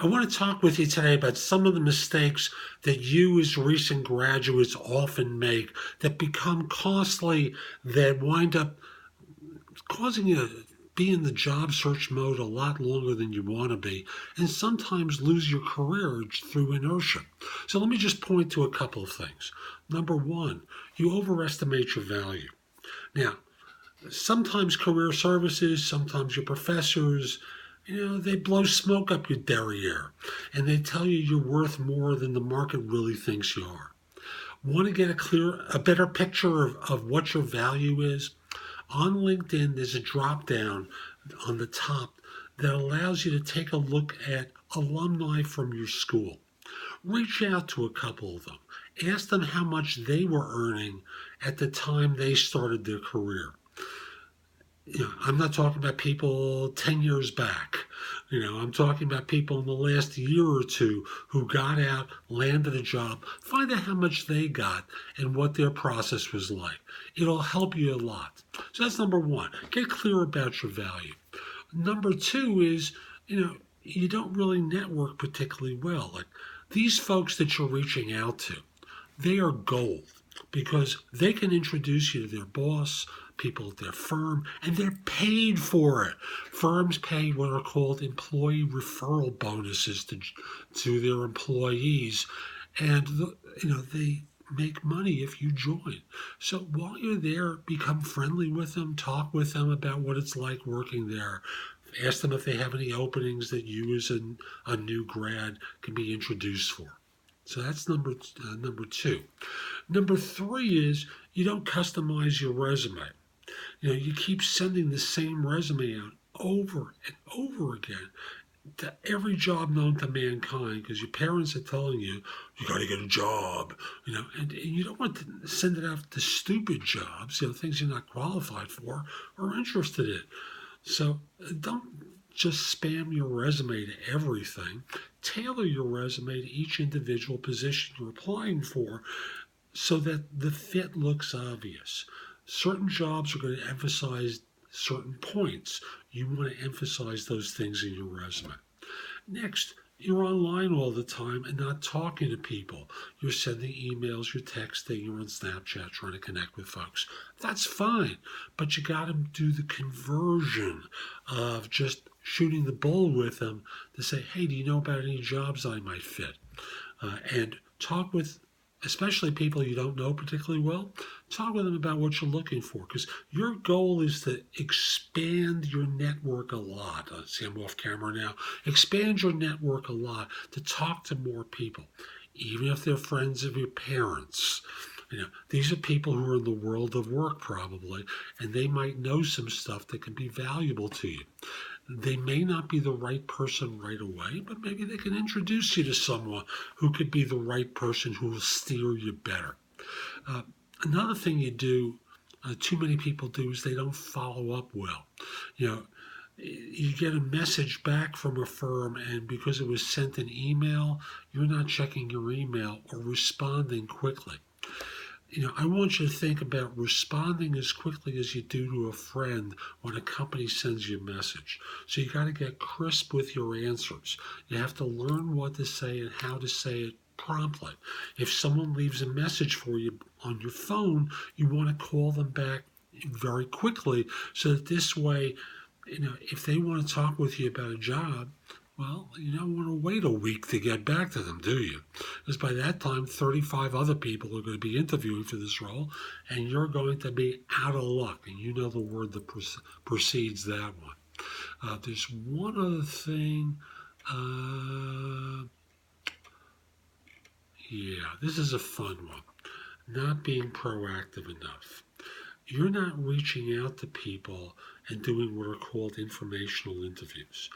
I want to talk with you today about some of the mistakes that you as recent graduates often make that become costly, that wind up causing you to be in the job search mode a lot longer than you want to be, and sometimes lose your career through inertia. So let me just point to a couple of things. Number one, you overestimate your value. Now, sometimes career services, sometimes your professors, they blow smoke up your derriere and they tell you you're worth more than the market really thinks you are. Want to get a better picture of what your value is? On LinkedIn, there's a drop down on the top that allows you to take a look at alumni from your school. Reach out to a couple of them. Ask them how much they were earning at the time they started their career. I'm not talking about people 10 years back. I'm talking about people in the last year or two who got out, landed a job. Find out how much they got and what their process was like. It'll help you a lot. So that's number one. Get clear about your value. Number two is, you don't really network particularly well. Like these folks that you're reaching out to, they are gold because they can introduce you to their boss, people at their firm, and they're paid for it. Firms pay what are called employee referral bonuses to their employees, and they make money if you join. So while you're there, become friendly with them, talk with them about what it's like working there. Ask them if they have any openings that you as a new grad can be introduced for. So that's number two. Number three is you don't customize your resume. You keep sending the same resume out over and over again to every job known to mankind because your parents are telling you you got to get a job, and you don't want to send it out to stupid jobs, things you're not qualified for or interested in. So don't just spam your resume to everything. Tailor your resume to each individual position you're applying for so that the fit looks obvious. Certain jobs are going to emphasize certain points. You want to emphasize those things in your resume. Next, you're online all the time and not talking to people. You're sending emails, you're texting, you're on Snapchat trying to connect with folks. That's fine, but you got to do the conversion of just shooting the bull with them to say, hey, do you know about any jobs I might fit? And talk with especially people you don't know particularly well. Talk with them about what you're looking for because your goal is to expand your network a lot. See, I'm off camera now. Expand your network a lot to talk to more people, even if they're friends of your parents. These are people who are in the world of work probably, and they might know some stuff that can be valuable to you. They may not be the right person right away, but maybe they can introduce you to someone who could be the right person who will steer you better. Another thing you do, too many people do, is they don't follow up well. You get a message back from a firm, and because it was sent an email, you're not checking your email or responding quickly. I want you to think about responding as quickly as you do to a friend when a company sends you a message. So you got to get crisp with your answers. You have to learn what to say and how to say it promptly. If someone leaves a message for you on your phone, you want to call them back very quickly so that this way, if they want to talk with you about a job, well, you don't want to wait a week to get back to them, do you? Because by that time, 35 other people are going to be interviewing for this role, and you're going to be out of luck. And you know the word that precedes that one. There's one other thing. This is a fun one. Not being proactive enough. You're not reaching out to people and doing what are called informational interviews.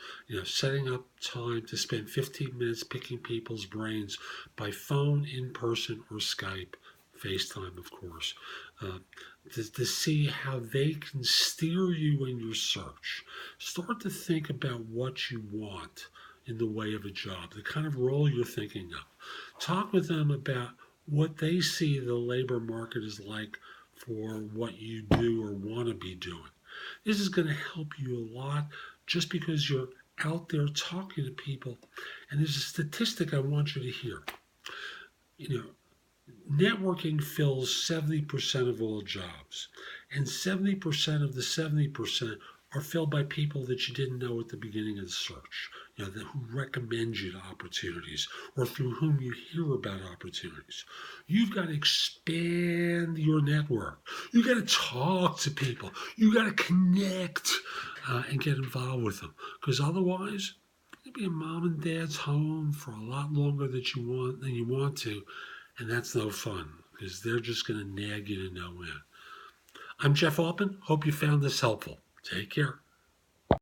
Setting up time to spend 15 minutes picking people's brains by phone, in person, or Skype, FaceTime, of course, to see how they can steer you in your search. Start to think about what you want in the way of a job, the kind of role you're thinking of. Talk with them about what they see the labor market is like for what you do or want to be doing. This is going to help you a lot just because you're out there talking to people. And there's a statistic I want you to hear. You know, networking fills 70% of all jobs, and 70% of the 70% are filled by people that you didn't know at the beginning of the search, who recommend you to opportunities or through whom you hear about opportunities. You've got to expand your network. You got to talk to people. You got to connect and get involved with them, because otherwise, you'll be in mom and dad's home for a lot longer than you want to, and that's no fun because they're just going to nag you to no end. I'm Jeff Altman. Hope you found this helpful. Take care.